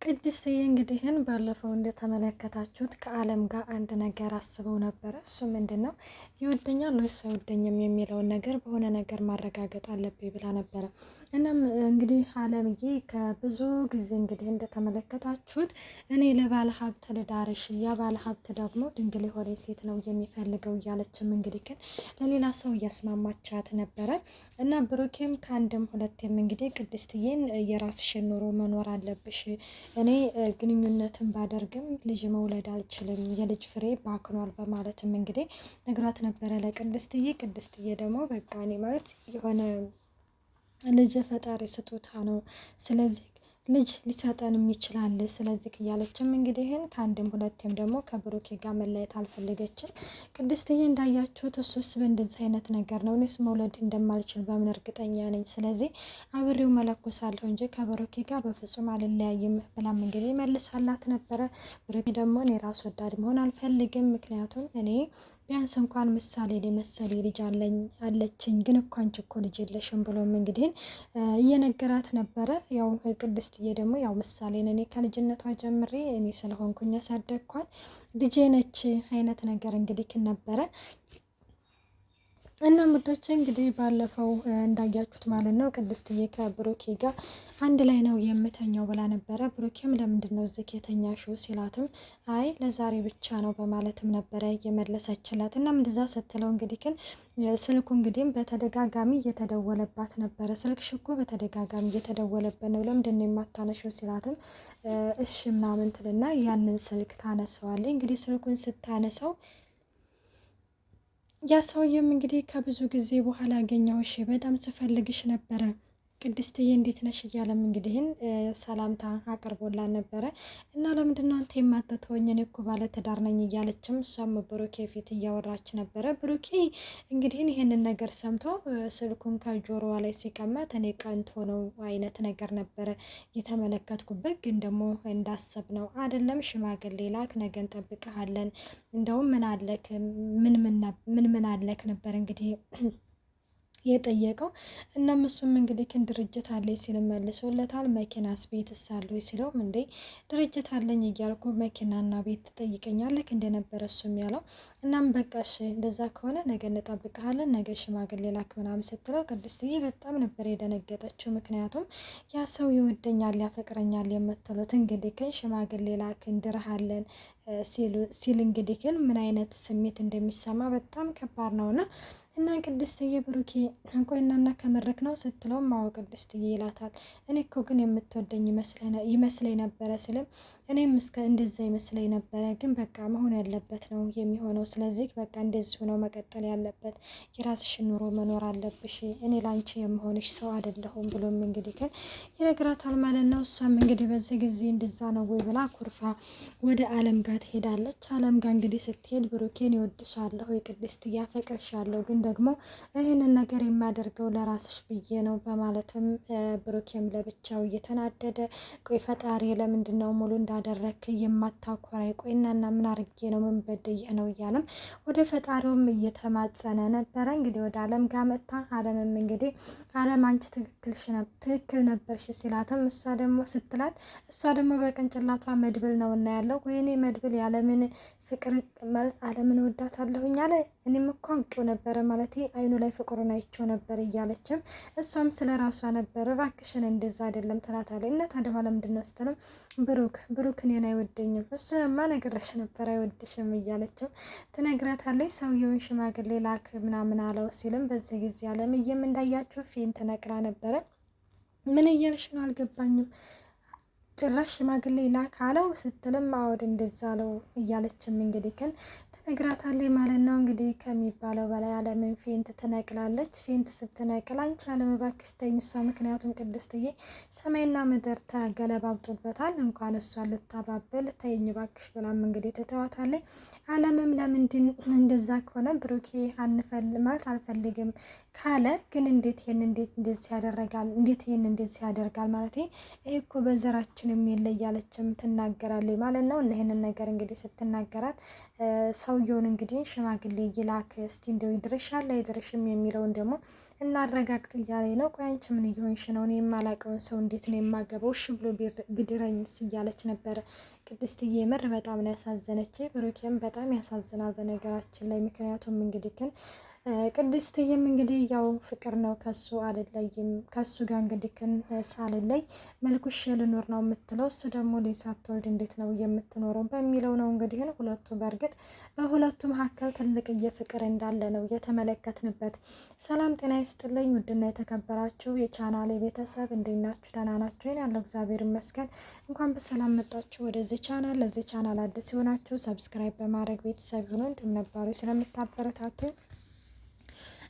ቅድስትዬ እንግዲህን ባለፈው እንደተመለከታችሁት ከአለም ጋር አንድ ነገር አስበው ነበረ። እሱ ምንድን ነው ይወደኛል ወይስ አይወደኝም የሚለውን ነገር በሆነ ነገር ማረጋገጥ አለብኝ ብላ ነበረ። እናም እንግዲህ አለምዬ ከብዙ ጊዜ እንግዲህ እንደተመለከታችሁት እኔ ለባለ ሀብት ልዳርሽ፣ ያ ባለ ሀብት ደግሞ ድንግል የሆነ ሴት ነው የሚፈልገው እያለችም እንግዲህ ግን ለሌላ ሰው እያስማማቻት ነበረ። እና ብሩኬም ከአንድም ሁለቴም እንግዲህ ቅድስትዬን የራስሽን ኑሮ መኖር አለብሽ፣ እኔ ግንኙነትን ባደርግም ልጅ መውለድ አልችልም፣ የልጅ ፍሬ ባክኗል በማለትም እንግዲህ ነግራት ነበረ ለቅድስትዬ። ቅድስትዬ ደግሞ በቃ እኔ ማለት የሆነ ልጅ ፈጣሪ ስጦታ ነው፣ ስለዚህ ልጅ ሊሰጠንም ይችላል፣ ስለዚህ እያለችም እንግዲህን ከአንድም ሁለቴም ደግሞ ከብሩኬ ጋር መለየት አልፈለገችም። ቅድስትዬ እንዳያችሁት እሱስ በእንደዚህ አይነት ነገር ነው፣ እኔስ መውለድ እንደማልችል በምን እርግጠኛ ነኝ፣ ስለዚህ አብሬው መለኮሳለሁ እንጂ ከብሩኬ ጋር በፍጹም አልለያይም ብላም እንግዲህ መልሳላት ነበረ። ብሩኬ ደግሞ እኔ ራስ ወዳድ መሆን አልፈልግም፣ ምክንያቱም እኔ ቢያንስ እንኳን ምሳሌ መሰሌ ልጅ አለችኝ፣ ግን እኮ አንቺ እኮ ልጅ የለሽም ብሎም እንግዲህ እየነገራት ነበረ። ያው ቅድስትዬ ደግሞ ያው ምሳሌን እኔ ከልጅነቷ ጀምሬ እኔ ስለሆንኩኝ ያሳደግኳት ልጄ ነች አይነት ነገር እንግዲህ ነበረ። እና ሙዶቼ እንግዲህ ባለፈው እንዳያችሁት ማለት ነው ቅድስትዬ ከብሩኬ ጋር አንድ ላይ ነው የምተኛው ብላ ነበረ። ብሩኬም ለምንድን ነው እዚህ የተኛሽው ሲላትም አይ ለዛሬ ብቻ ነው በማለትም ነበረ የመለሰችላት። እና እንደዛ ስትለው እንግዲህ ግን ስልኩ እንግዲህ በተደጋጋሚ እየተደወለባት ነበረ። ስልክሽ እኮ በተደጋጋሚ እየተደወለበት ነው ለምንድን ነው የማታነሺው ሲላትም እሺ ምናምን ትልና ያንን ስልክ ታነሳዋለች። እንግዲህ ስልኩን ስታነሳው ያ ሰውዬም እንግዲህ ከብዙ ጊዜ በኋላ አገኘሁሽ፣ በጣም ስፈልግሽ ነበረ ቅድስትዬ እንዴት ነሽ እያለም እንግዲህን ሰላምታ አቅርቦላን ነበረ። እና ለምንድነው አንተ የማትተወኝ እኔ እኮ ባለ ትዳር ነኝ እያለችም እሷም ብሩኬ ፊት እያወራች ነበረ። ብሩኬ እንግዲህን ይሄንን ነገር ሰምቶ ስልኩን ከጆሮዋ ላይ ሲቀማት እኔ ቀንቶ ነው አይነት ነገር ነበረ የተመለከትኩበት። ግን ደግሞ እንዳሰብ ነው አይደለም፣ ሽማግሌ ላክ፣ ነገ እንጠብቅሃለን፣ እንደውም ምን አለክ ነበር እንግዲህ የጠየቀው። እናም እሱም እንግዲህ ድርጅት አለኝ ሲል መልሶለታል። መኪናስ ቤትስ አለው ሲለውም እንዴ ድርጅት አለኝ እያልኩ መኪናና ቤት ትጠይቀኛለህ እንደነበረ እሱም ያለው። እናም በቃሽ እንደዛ ከሆነ ነገ እንጠብቅሃለን፣ ነገ ሽማግሌ ላክ ምናምን ስትለው ቅድስትዬ በጣም ነበር የደነገጠችው። ምክንያቱም ያ ሰው ይወደኛል ያፈቅረኛል የምትሉት እንግዲህ ግን ሽማግሌ ላክ እንድርሃለን ሲል እንግዲህ ግን ምን አይነት ስሜት እንደሚሰማ በጣም ከባድ ነውና እና ቅድስትዬ ብሩኬ ቆይናና ከመድረክ ነው ስትለው ማወ ቅድስትዬ ይላታል። እኔ እኮ ግን የምትወደኝ ይመስለኝ ነበረ ስልም እኔም እስከ እንደዛ ይመስለኝ ነበረ፣ ግን በቃ መሆን ያለበት ነው የሚሆነው፣ ስለዚህ በቃ እንደዚህ ሆኖ መቀጠል ያለበት፣ የራስሽን ኑሮ መኖር አለብሽ፣ እኔ ላንቺ የምሆንሽ ሰው አይደለሁም ብሎም እንግዲህ ግን ይነግራታል ማለት ነው። እሷም እንግዲህ በዚህ ጊዜ እንደዛ ነው ወይ ብላ ኩርፋ ወደ አለም ጋር ትሄዳለች። አለም ጋር እንግዲህ ስትሄድ ብሩኬን ይወድሻለሁ የቅድስት እያፈቅርሻለሁ፣ ግን ደግሞ ይህንን ነገር የማደርገው ለራስሽ ብዬ ነው በማለትም ብሩኬም ለብቻው እየተናደደ ቆይ ፈጣሪ ለምንድን ነው ሙሉ እንዳደረክ የማታኮራይ? ቆይ እናና ምን አርጌ ነው ምን በድዬ ነው እያለም ወደ ፈጣሪውም እየተማጸነ ነበረ። እንግዲህ ወደ አለም ጋር መጣ። አለምም እንግዲህ አለም አንቺ ትክክል ነበርሽ ሲላትም እሷ ደግሞ በቅንጭላቷ መድብል ነው እና ያለው ወይኔ መድብል ያለምን ፍቅር ማለት አለምን ወዳታለሁኝ አለ። እኔም እኮ አውቄው ነበረ ማለት አይኑ ላይ ፍቅሩን አይቼው ነበር እያለችም እሷም ስለ ራሷ ነበር እባክሽን እንደዛ አይደለም ትላታለች። እና ታዲያ ኋላ ምንድን ነው ስትልም ብሩክ እኔን አይወደኝም፣ እሱንማ ነግሬሽ ነበር አይወድሽም እያለችም ትነግራታለች። ሰውየውን ሽማግሌ ላክ ምናምን አለው ሲልም በዚህ ጊዜ አለምዬም እንዳያችሁ ፊን ትነቅላ ነበረ። ምን እያልሽ ነው አልገባኝም፣ ጭራሽ ሽማግሌ ላክ አለው ስትልም አወድ እንደዛ አለው እያለችም እንግዲህ ግን ትነግራታለች ማለት ነው። እንግዲህ ከሚባለው በላይ አለምን ፌንት ትነቅላለች። ፌንት ስትነቅል አንቺ አለም እባክሽ ተይኝ እሷ ምክንያቱም ቅድስትዬ ሰማይና ምድር ተገለባብጦበታል፣ እንኳን እሷ ልታባብል ተይኝ እባክሽ ብላም እንግዲህ ትተዋታለች። አለምም ለምንድን እንደዛ ከሆነ ብሩኬ ማለት አልፈልግም ካለ ግን እንዴት እንደዚህ ያደርጋል? እንዴት ይሄን እንደዚህ ያደርጋል ማለት ይሄ እኮ በዘራችንም የለ እያለችም ትናገራለች ማለት ነው። እና ይሄንን ነገር እንግዲህ ስትናገራት ሰውየውን እንግዲህ ሽማግሌ ይላክ እስቲ እንደው ይድርሻል አይድርሽም የሚለውን ደግሞ እና አረጋግጥ እያለኝ ነው። ቆይ አንቺ ምን እየሆንሽ ነው? እኔ የማላውቀውን ሰው እንዴት ነው የማገባው? እሺ ብሎ ቢድረኝስ እያለች ነበረ። ቅድስትዬ ምር በጣም ነው ያሳዘነች። ብሩኬም በጣም ያሳዝናል በነገራችን ላይ ምክንያቱም እንግዲህ ግን ቅድስትዬም እንግዲህ ያው ፍቅር ነው ከሱ አልለይም ከሱ ጋር እንግዲህ ግን ሳልለይ መልኩሽ ልኖር ነው የምትለው። እሱ ደግሞ ልጅ ሳትወልድ እንዴት ነው የምትኖረው በሚለው ነው እንግዲህ ሁለቱ በእርግጥ በሁለቱ መካከል ትልቅዬ ፍቅር እንዳለ ነው የተመለከትንበት። ሰላም ጤና ይስጥልኝ ውድና የተከበራችሁ የቻናሌ ቤተሰብ እንዴት ናችሁ? ደህና ናችሁ? ያለው እግዚአብሔር ይመስገን። እንኳን በሰላም መጣችሁ ወደዚህ ቻናል። ለዚህ ቻናል አዲስ የሆናችሁ ሰብስክራይብ በማድረግ ቤተሰብ ሆኖ እንደምነባሩ ስለምታበረታቱ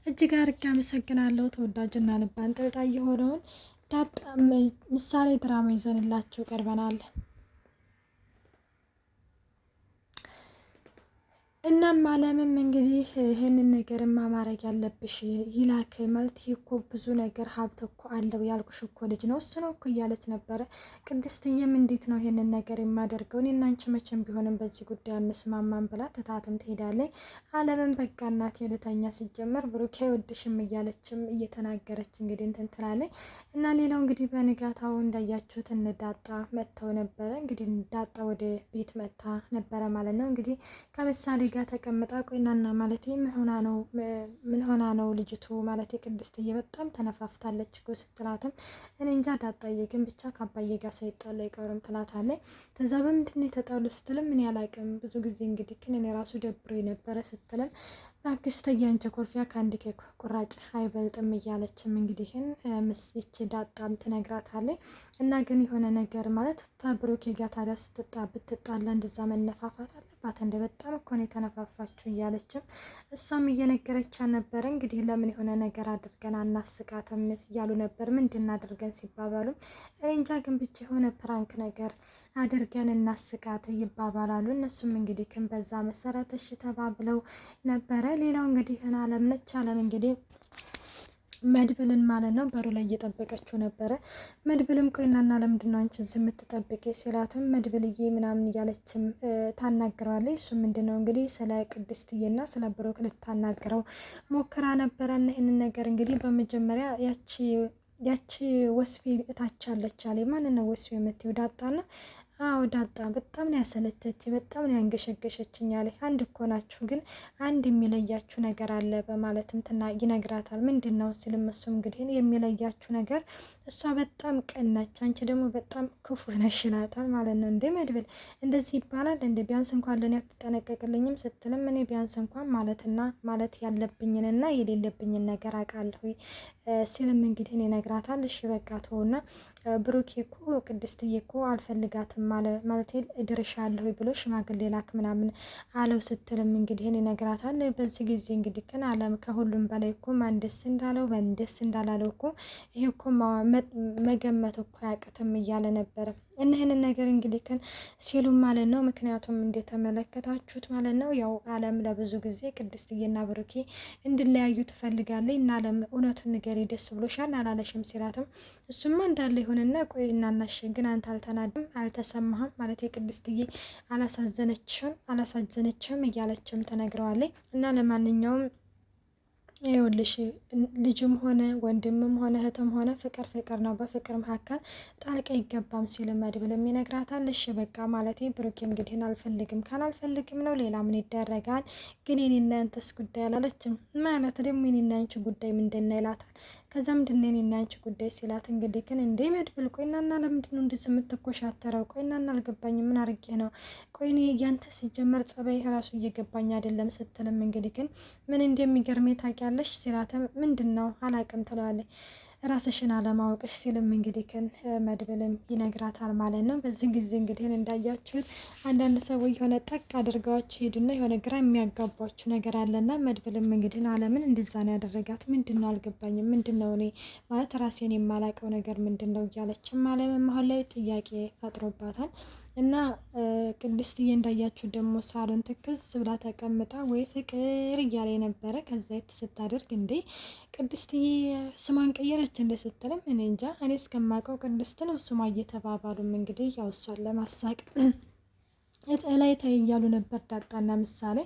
እጅግ አድርጌ አመሰግናለሁ። ተወዳጅና ልብ አንጠልጣይ የሆነውን ዳጣ ምሳሌ ድራማ ይዘንላችሁ ቀርበናል። እናም አለምም እንግዲህ ይህንን ነገርማ ማድረግ ያለብሽ ይላክ ማለት እኮ ብዙ ነገር ሀብት እኮ አለው ያልኩሽ እኮ ልጅ ነው እሱ ነው እኮ እያለች ነበረ። ቅድስትዬም እንዴት ነው ይሄንን ነገር የማደርገው እኔ እና አንቺ መቼም ቢሆንም በዚህ ጉዳይ አንስማማም ብላ ትታትም ትሄዳለች። አለምም በቃ እናቴ ልተኛ ሲጀመር ብሩኬ አይወድሽም እያለችም እየተናገረች እንግዲህ እንትን ትላለች። እና ሌላው እንግዲህ በንጋታው እንዳያችሁት እንዳጣ መጥተው ነበረ። እንግዲህ ዳጣ ወደ ቤት መጥታ ነበረ ማለት ነው። እንግዲህ ከምሳሌ ጋር ተቀምጣ ቆይናና ማለት ምን ሆና ነው ልጅቱ ማለት ቅድስትዬ በጣም ተነፋፍታለች እኮ ስትላትም እኔ እንጃ ዳጣዬ ግን ብቻ ከአባዬ ጋር ሳይጣሉ አይቀርም ትላታለች። ከዛ በምንድን ነው የተጣሉ ስትልም ምን ያላቅም ብዙ ጊዜ እንግዲህ ግን እኔ ራሱ ደብሮ የነበረ ስትልም አክስተኛ አንቺ ኮርፊያ ከአንድ ኬክ ቁራጭ አይበልጥም እያለችም እንግዲህን ምስች ዳጣም ትነግራታለች። እና ግን የሆነ ነገር ማለት ተብሩኬ ጋር ታዲያ ብትጣላ እንደዛ መነፋፋት አለባት እንደ በጣም እኮ ነው የተነፋፋችሁ እያለችም እሷም እየነገረቻ ነበረ። እንግዲህ ለምን የሆነ ነገር አድርገን አናስቃትም እያሉ ነበር። ምንድን አድርገን ሲባባሉም እኔ እንጃ ግን ብቻ የሆነ ፕራንክ ነገር አድርገን እናስቃት ይባባላሉ። እነሱም እንግዲህ ግን በዛ መሰረት እሺ ተባብለው ነበረ። ሌላው እንግዲህ አለም ነች። አለም እንግዲህ መድብልን ማለት ነው በሩ ላይ እየጠበቀችው ነበረ። መድብልም ቆይናና ለምንድን ነው አንቺ እዚህ የምትጠብቂ ሲላትም መድብልዬ ምናምን እያለችም ታናግረዋለች። እሱ ምንድን ነው እንግዲህ ስለ ቅድስትዬና ስለ ብሩክ ልታናግረው ሞክራ ነበረ። እና ይህንን ነገር እንግዲህ በመጀመሪያ ያቺ ወስፌ እታች አለች አለ። ማን ነው ወስፌ የምትይው? ዳጣና አዎ ዳጣ በጣም ነው ያሰለቸች፣ በጣም ነው ያንገሸገሸችኝ አለ። አንድ እኮ ናችሁ ግን አንድ የሚለያችሁ ነገር አለ በማለትም ይነግራታል። ምንድን ነው ሲልም እሱም እንግዲህ የሚለያችሁ ነገር እሷ በጣም ቀናች፣ አንቺ ደግሞ በጣም ክፉ ነሽ ይላታል ማለት ነው። እንዴ መድብል እንደዚህ ይባላል እንዴ? ቢያንስ እንኳን ለእኔ አትጠነቀቅልኝም ስትልም እኔ ቢያንስ እንኳን ማለት ያለብኝንና የሌለብኝን ነገር አውቃለሁ ሲልም እንግዲህ ይነግራታል። እሺ በቃ ተውና ብሩኬ እኮ ቅድስትዬ እኮ አልፈልጋትም ማለት እድርሻለሁ ብሎ ሽማግሌ ላክ ምናምን አለው ስትልም እንግዲህ ይነግራታል። በዚህ ጊዜ እንግዲህ ግን አለም ከሁሉም በላይ እኮ ማን ደስ እንዳለው ማን ደስ እንዳላለው እኮ ይሄ እኮ መገመት እኮ አያቅትም እያለ ነበረ። እነህንን ነገር እንግዲህ ግን ሲሉ ማለት ነው። ምክንያቱም እንደተመለከታችሁት ማለት ነው ያው አለም ለብዙ ጊዜ ቅድስትዬና ብሩኬ እንድለያዩ ትፈልጋለች። እና አለም እውነቱን ንገሪ ደስ ብሎሻል አላለሽም ሲላትም እሱማ እንዳለ ይሁንና ቆይ እናናሽ ግን አንተ አልተናድም አልተሰማህም ማለት የቅድስትዬ አላሳዘነችም እያለችም ተነግረዋለች። እና ለማንኛውም ይኸውልሽ ልጅም ሆነ ወንድምም ሆነ እህትም ሆነ ፍቅር ነው። በፍቅር መካከል ጣልቃ ይገባም ሲል መድብልም ይነግራታል። እሺ በቃ ማለት ብሩኬ እንግዲህ አልፈልግም ካላልፈልግም ነው ሌላ ምን ይደረጋል? ግን የኔና ያንተስ ጉዳይ አላለችም ማለት ደግሞ የኔና ያንቺ ጉዳይ ምንድን ነው ይላታል። ከዛ ምንድን ነው የኔና ያንቺ ጉዳይ ሲላት እንግዲህ ግን እንዴ መድብል ቆይናና ለምንድን ነው እንደዚህ የምትኮሻተረው? ቆይናና አልገባኝም ምን አድርጌ ነው? ቆይኔ ያንተ ሲጀመር ጸባይ ራሱ እየገባኝ አይደለም ስትልም እንግዲህ ግን ምን እንደሚገርም ታውቂያለሽ ሲላትም ምንድን ነው አላቅም ትለዋለች። ራስሽን አለማወቅሽ ሲልም እንግዲህ ግን መድብልም ይነግራታል ማለት ነው። በዚህ ጊዜ እንግዲህ እንዳያችሁት አንዳንድ ሰዎች የሆነ ጠቅ አድርገዋችሁ ሄዱና የሆነ ግራ የሚያጋባችሁ ነገር አለና መድብልም እንግዲህ አለምን እንደዛ ነው ያደረጋት። ምንድን ነው አልገባኝም፣ ምንድን ነው እኔ ማለት ራሴን የማላቀው ነገር ምንድን ነው እያለችም አለምን መሀል ላይ ጥያቄ ፈጥሮባታል። እና ቅድስትዬ እንዳያችሁ ደግሞ ሳሎን ትክዝ ብላ ተቀምጣ ወይ ፍቅር እያለ ነበረ። ከዛ ስታደርግ እንዴ ቅድስትዬ ስሟን ቀየረች እንደ ስትልም እኔ እንጃ እኔ እስከማውቀው ቅድስት ነው ስሟ እየተባባሉም እንግዲህ ያው እሷን ለማሳቅ ላይ ታይ እያሉ ነበር ዳጣና ምሳሌ።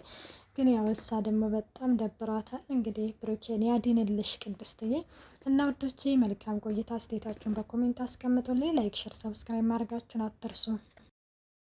ግን ያው እሷ ደግሞ በጣም ደብሯታል። እንግዲህ ብሩኬን ያድንልሽ ቅድስትዬ። እና ውዶቼ መልካም ቆይታ። አስተያየታችሁን በኮሜንት አስቀምጡልኝ። ላይክ፣ ሸር፣ ሰብስክራይብ ማድረጋችሁን አትርሱ።